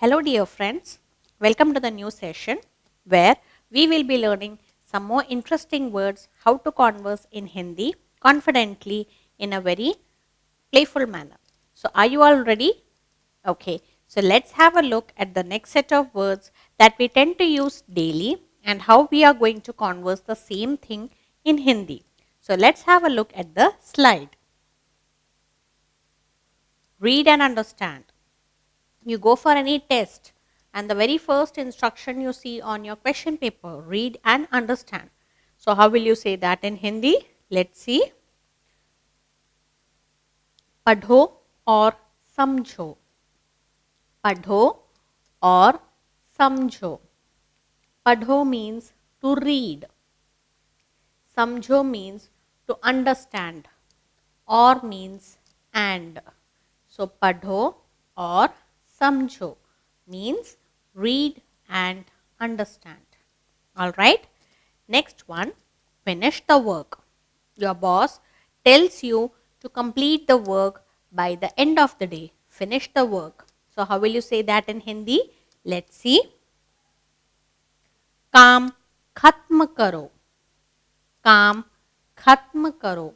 Hello, dear friends. Welcome to the new session where we will be learning some more interesting words how to converse in Hindi confidently in a very playful manner. So, are you all ready? Okay, so let's have a look at the next set of words that we tend to use daily and how we are going to converse the same thing in Hindi. So, let's have a look at the slide. Read and understand. You go for any test and the very first instruction you see on your question paper, read and understand. So how will you say that in Hindi? Let's see. पढ़ो और समझो. पढ़ो और समझो. पढ़ो means to read. समझो means to understand. और means and. So पढ़ो और समझो means read and understand. Alright. Next one, finish the work. Your boss tells you to complete the work by the end of the day. Finish the work. So how will you say that in Hindi? Let's see. काम खत्म करो. काम खत्म करो.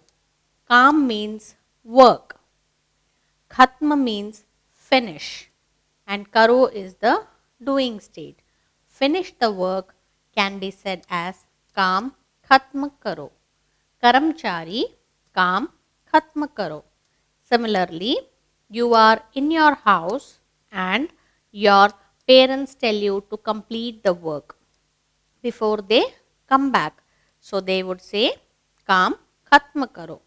काम means work. Khatma means finish and karo is the doing state. Finish the work can be said as काम खत्म करो. Karamchari काम खत्म करो. Similarly, you are in your house and your parents tell you to complete the work before they come back. So they would say काम खत्म करो.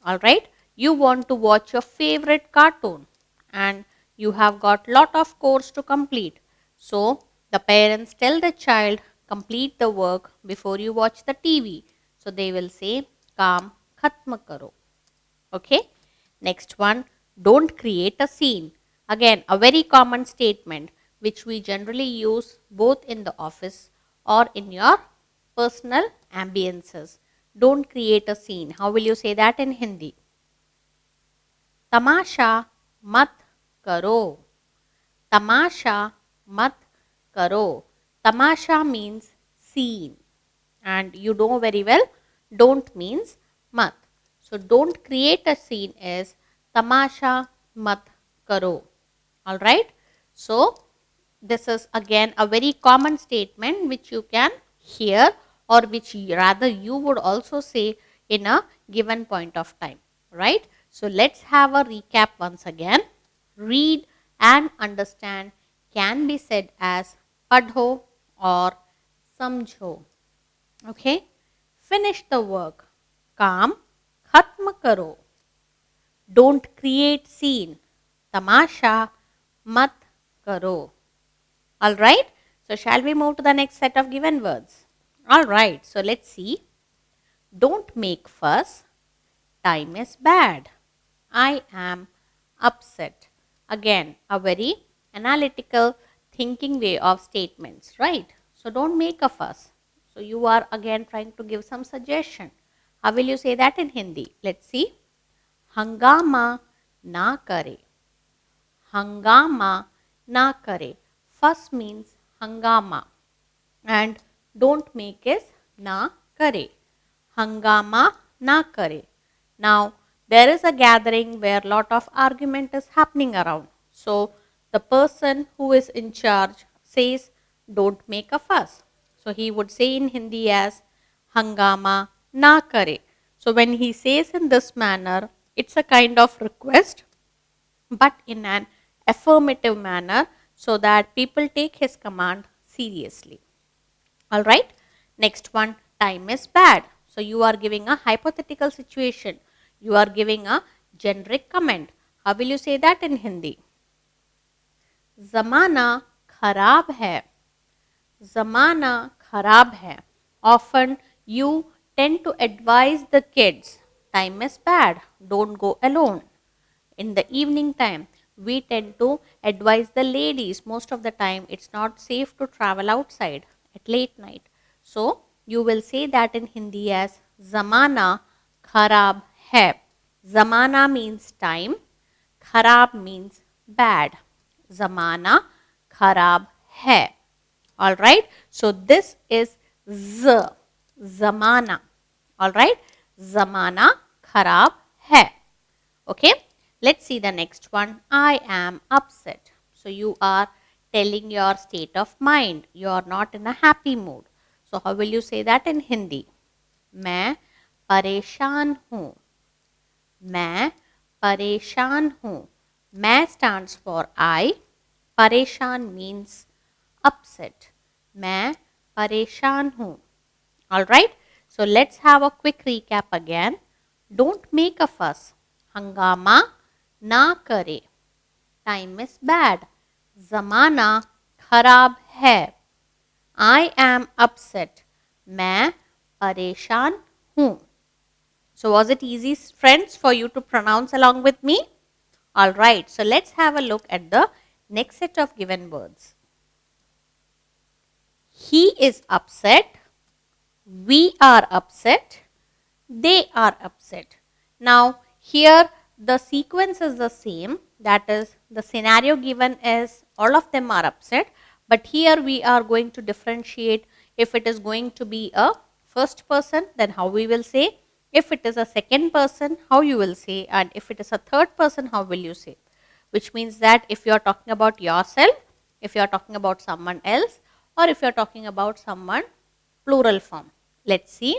Alright, you want to watch your favorite cartoon and you have got lot of course to complete. So the parents tell the child complete the work before you watch the TV. So they will say काम खत्म करो. Okay. Next one, don't create a scene. Again, a very common statement which we generally use both in the office or in your personal ambiences. Don't create a scene. How will you say that in Hindi? तमाशा मत करो. तमाशा मत करो. Tamasha means scene and you know very well don't means mat. So don't create a scene is tamasha mat karo. Alright. So this is again a very common statement which you can hear or which rather you would also say in a given point of time. Right. So let's have a recap once again. Read and understand can be said as padho or samjho. Okay. Finish the work. Kaam khatm karo. Don't create scene. Tamasha mat karo. Alright. So shall we move to the next set of given words? Alright. So let's see. Don't make fuss. Time is bad. I am upset. Again, a very analytical thinking way of statements, right? So don't make a fuss. So you are again trying to give some suggestion. How will you say that in Hindi? Let's see. Hangama na kare. Hangama na kare. Fuss means hangama and don't make is na kare. Hangama na kare. Now, there is a gathering where lot of argument is happening around. So, the person who is in charge says, don't make a fuss. So, he would say in Hindi as, hangama na kare. So, when he says in this manner, it's a kind of request, but in an affirmative manner so that people take his command seriously. Alright. Next one, time is bad. So, you are giving a hypothetical situation. You are giving a generic comment. How will you say that in Hindi? Zamana kharab hai. Zamana kharab hai. Often you tend to advise the kids, time is bad, don't go alone. In the evening time, we tend to advise the ladies. Most of the time, it's not safe to travel outside at late night. So, you will say that in Hindi as Zamana kharab hai. Zamana means time, kharab means bad. Zamana kharab hai. Alright. So this is z. Zamana. Alright. Zamana kharab hai. Okay. Let's see the next one. I am upset. So you are telling your state of mind. You are not in a happy mood. So how will you say that in Hindi? मैं परेशान हूँ. मैं परेशान हूँ. मैं stands for I. परेशान means upset. मैं परेशान हूँ. Alright. So let's have a quick recap again. Don't make a fuss. हंगामा ना करे. Time is bad. ज़माना खराब है. I am upset. मैं परेशान हूँ. So was it easy, friends, for you to pronounce along with me? Alright, so let's have a look at the next set of given words. He is upset. We are upset. They are upset. Now, here the sequence is the same. That is, the scenario given is all of them are upset. But here we are going to differentiate. If it is going to be a first person, then how we will say. If it is a second person, how you will say. And if it is a third person, how will you say. Which means that if you are talking about yourself, if you are talking about someone else, or if you are talking about someone plural form. Let's see.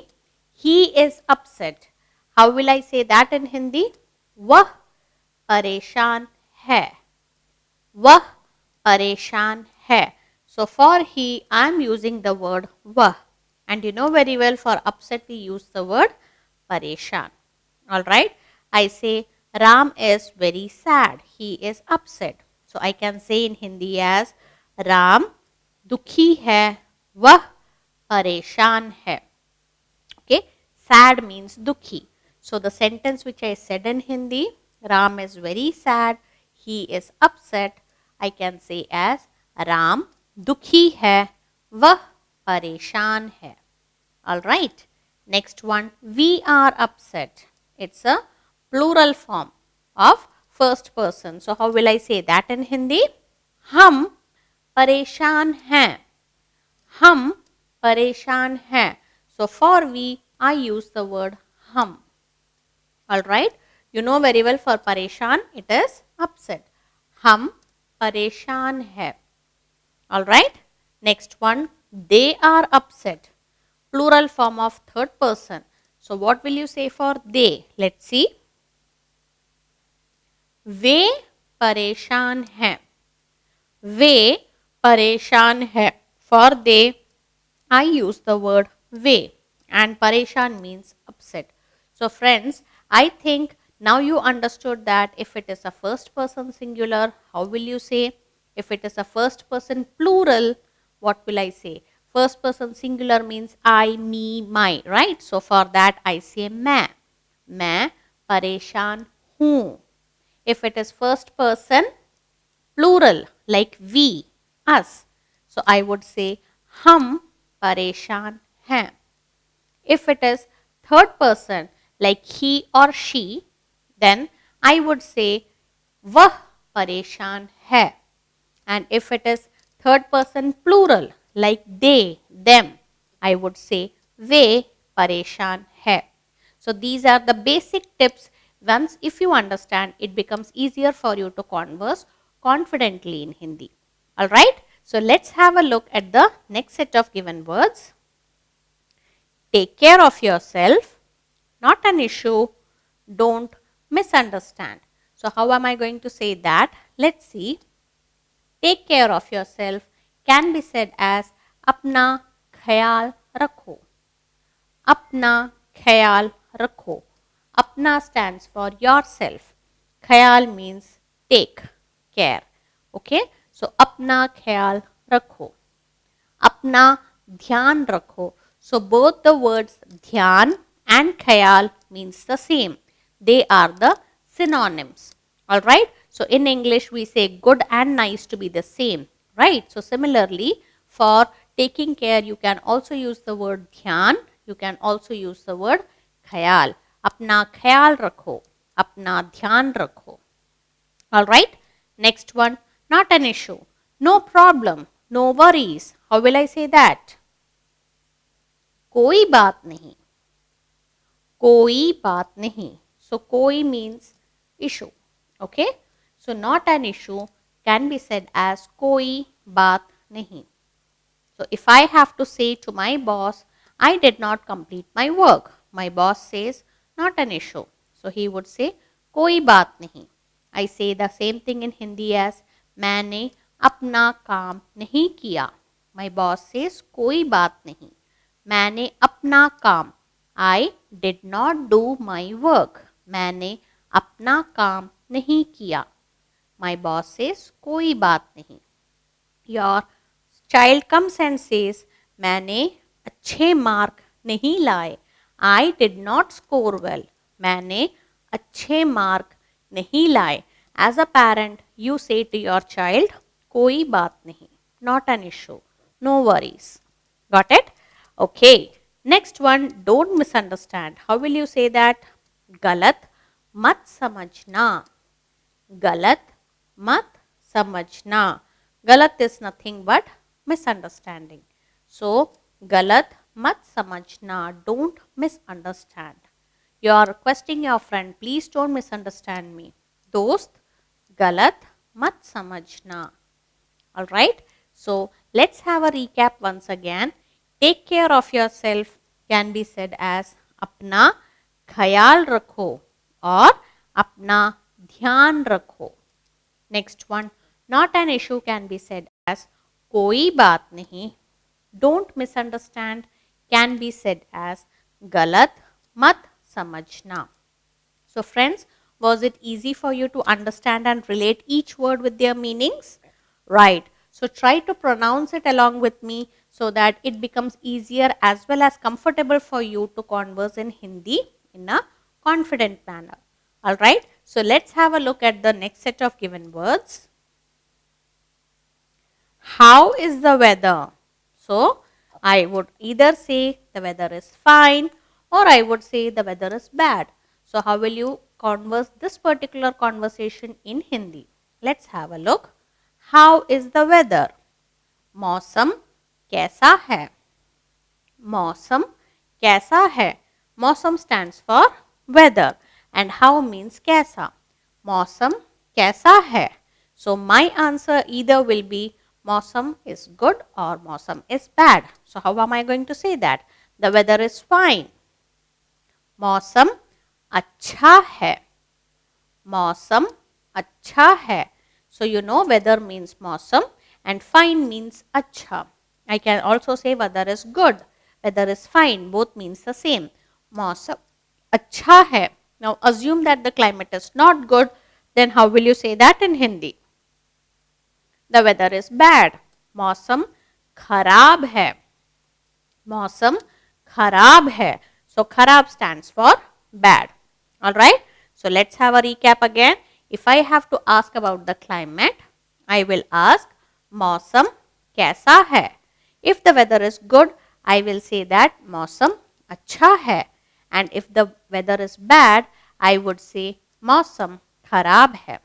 He is upset. How will I say that in Hindi? वह परेशान है. वह परेशान है. So for he, I am using the word वह. And you know very well for upset we use the word pareshan. Alright. I say Ram is very sad. He is upset. So I can say in Hindi as Ram dukhi hai. Vah pareshan hai. Okay. Sad means dukhi. So the sentence which I said in Hindi, Ram is very sad. He is upset. I can say as Ram dukhi hai. Vah pareshan hai. Alright. Next one, we are upset. It's a plural form of first person. So how will I say that in Hindi? हम परेशान हैं. हम परेशान हैं. So for we, I use the word हम. Alright. You know very well for परेशान, it is upset. हम परेशान हैं. Alright. Next one, they are upset. Plural form of third person. So what will you say for they? Let's see. वे परेशान हैं. वे परेशान हैं. For they, I use the word way. And pareshan means upset. So friends, I think now you understood that if it is a first person singular, how will you say? If it is a first person plural, what will I say? First person singular means I, me, my, right? So for that I say मैं परेशान हूँ. If it is first person plural like we, us, so I would say हम परेशान हैं. If it is third person like he or she, then I would say वह परेशान है. And if it is third person plural like they, them, I would say वे परेशान है. So these are the basic tips. Once if you understand, it becomes easier for you to converse confidently in Hindi. Alright. So let's have a look at the next set of given words. Take care of yourself. Not an issue. Don't misunderstand. So how am I going to say that? Let's see. Take care of yourself can be said as अपना ख्याल रखो. अपना ख्याल रखो. Apna stands for yourself. Khayal means take care. Okay. So apna ख्याल रखो. Apna ध्यान रखो. So both the words ध्यान and khayal means the same. They are the synonyms. Alright. So in English we say good and nice to be the same. Right. So similarly for taking care you can also use the word ध्यान. You can also use the word khayal. अपना ख्याल रखो. अपना ध्यान रखो. Alright. Next one. not an issue, no problem, no worries. How will I say that? कोई बात नहीं, कोई बात नहीं. So कोई means issue. Okay. So not an issue can be said as कोई बात नहीं. So if I have to say to my boss, I did not complete my work. My boss says, not an issue. So he would say, कोई बात नहीं. I say the same thing in Hindi as, मैंने अपना काम नहीं किया. My boss says, कोई बात नहीं. मैंने अपना काम. I did not do my work. मैंने अपना काम नहीं किया. My boss says, कोई बात नहीं. Your child comes and says, मैंने अच्छे मार्क नहीं लाए. I did not score well. मैंने अच्छे मार्क नहीं लाए. As a parent, you say to your child, कोई बात नहीं, not an issue, no worries. Got it? Okay. Next one, don't misunderstand. How will you say that? गलत मत समझना. गलत मत समझना. गलत is nothing but misunderstanding. So, गलत मत समझना. Don't misunderstand. You are requesting your friend, please don't misunderstand me. दोस्त गलत मत समझना. Alright. So, let's have a recap once again. Take care of yourself can be said as अपना ख्याल रखो और अपना ध्यान रखो. Next one, not an issue can be said as कोई बात नहीं. Don't misunderstand can be said as गलत मत समझना. So friends, was it easy for you to understand and relate each word with their meanings? Right. So try to pronounce it along with me so that it becomes easier as well as comfortable for you to converse in Hindi in a confident manner. Alright. So let's have a look at the next set of given words. How is the weather? So I would either say the weather is fine or I would say the weather is bad. So how will you converse this particular conversation in Hindi? Let's have a look. How is the weather? मौसम कैसा है? मौसम कैसा है? मौसम stands for weather and how means कैसा. मौसम कैसा है? So my answer either will be मौसम is good or मौसम is bad. So how am I going to say that? The weather is fine. मौसम अच्छा है. मौसम अच्छा है. So you know weather means मौसम and fine means अच्छा. I can also say weather is good. Weather is fine. Both means the same. मौसम अच्छा है. Now assume that the climate is not good. Then how will you say that in Hindi? The weather is bad. मौसम खराब है. मौसम खराब है. So खराब stands for bad. Alright. So let's have a recap again. If I have to ask about the climate, I will ask मौसम कैसा है. If the weather is good, I will say that मौसम अच्छा है. And if the weather is bad, I would say मौसम खराब है.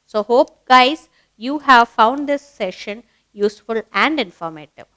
So hope guys you have found this session useful and informative.